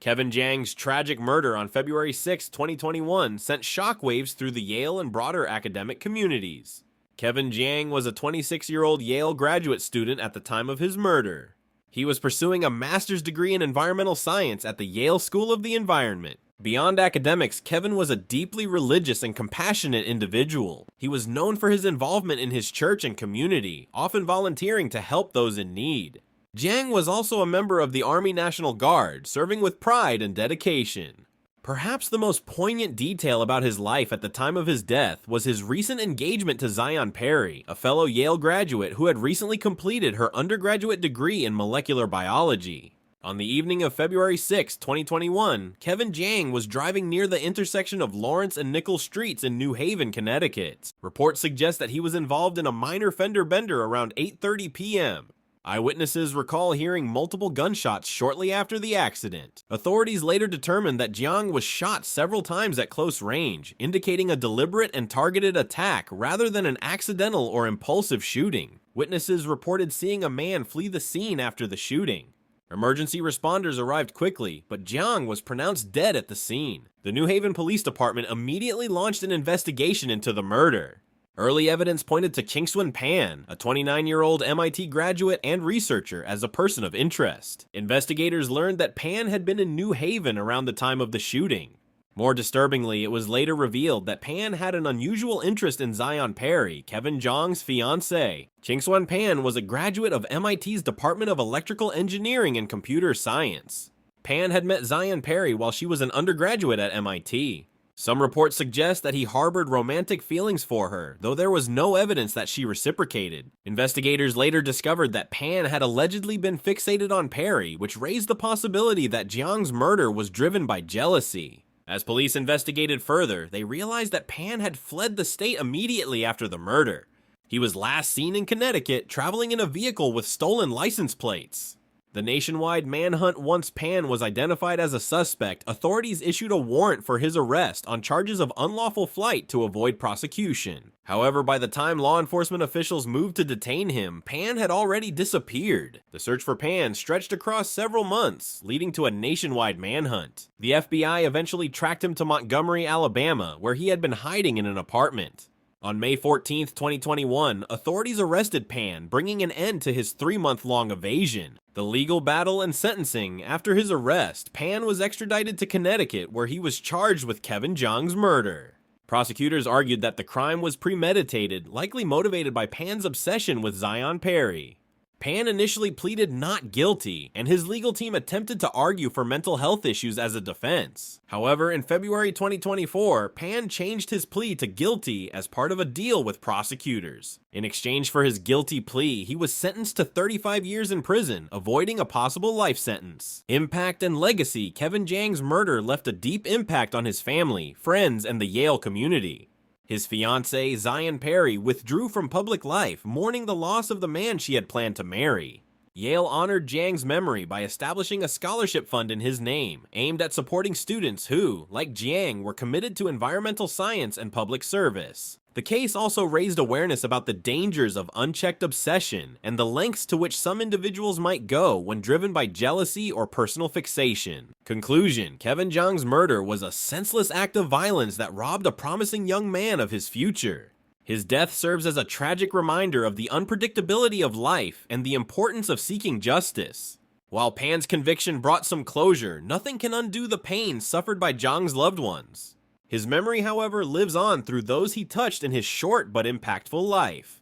Kevin Jiang's tragic murder on February 6, 2021 sent shockwaves through the Yale and broader academic communities. Kevin Jiang was a 26-year-old Yale graduate student at the time of his murder. He was pursuing a master's degree in environmental science at the Yale School of the Environment. Beyond academics, Kevin was a deeply religious and compassionate individual. He was known for his involvement in his church and community, often volunteering to help those in need. Jiang was also a member of the Army National Guard, serving with pride and dedication. Perhaps the most poignant detail about his life at the time of his death was his recent engagement to Zion Perry, a fellow Yale graduate who had recently completed her undergraduate degree in molecular biology. On the evening of February 6, 2021, Kevin Jiang was driving near the intersection of Lawrence and Nichols Streets in New Haven, Connecticut. Reports suggest that he was involved in a minor fender bender around 8:30 p.m. Eyewitnesses recall hearing multiple gunshots shortly after the accident. Authorities later determined that Jiang was shot several times at close range, indicating a deliberate and targeted attack rather than an accidental or impulsive shooting. Witnesses reported seeing a man flee the scene after the shooting. Emergency responders arrived quickly, but Jiang was pronounced dead at the scene. The New Haven Police Department immediately launched an investigation into the murder. Early evidence pointed to Qinxuan Pan, a 29-year-old MIT graduate and researcher, as a person of interest. Investigators learned that Pan had been in New Haven around the time of the shooting. More disturbingly, it was later revealed that Pan had an unusual interest in Zion Perry, Kevin Jiang's fiancée. Qinxuan Pan was a graduate of MIT's Department of Electrical Engineering and Computer Science. Pan had met Zion Perry while she was an undergraduate at MIT. Some reports suggest that he harbored romantic feelings for her, though there was no evidence that she reciprocated. Investigators later discovered that Pan had allegedly been fixated on Perry, which raised the possibility that Jiang's murder was driven by jealousy. As police investigated further, they realized that Pan had fled the state immediately after the murder. He was last seen in Connecticut, traveling in a vehicle with stolen license plates. The nationwide manhunt once Pan was identified as a suspect, authorities issued a warrant for his arrest on charges of unlawful flight to avoid prosecution. However, by the time law enforcement officials moved to detain him, Pan had already disappeared. The search for Pan stretched across several months, leading to a nationwide manhunt. The FBI eventually tracked him to Montgomery, Alabama, where he had been hiding in an apartment. On May 14, 2021, authorities arrested Pan, bringing an end to his 3-month-long evasion. The legal battle and sentencing. After his arrest, Pan was extradited to Connecticut, where he was charged with Kevin Jiang's murder. Prosecutors argued that the crime was premeditated, likely motivated by Pan's obsession with Zion Perry. Pan initially pleaded not guilty, and his legal team attempted to argue for mental health issues as a defense. However, in February 2024, Pan changed his plea to guilty as part of a deal with prosecutors. In exchange for his guilty plea, he was sentenced to 35 years in prison, avoiding a possible life sentence. Impact and legacy. Kevin Jiang's murder left a deep impact on his family, friends, and the Yale community. His fiancée, Zion Perry, withdrew from public life, mourning the loss of the man she had planned to marry. Yale honored Jiang's memory by establishing a scholarship fund in his name, aimed at supporting students who, like Jiang, were committed to environmental science and public service. The case also raised awareness about the dangers of unchecked obsession and the lengths to which some individuals might go when driven by jealousy or personal fixation. Conclusion: Kevin Jiang's murder was a senseless act of violence that robbed a promising young man of his future. His death serves as a tragic reminder of the unpredictability of life and the importance of seeking justice. While Pan's conviction brought some closure, nothing can undo the pain suffered by Jiang's loved ones. His memory, however, lives on through those he touched in his short but impactful life.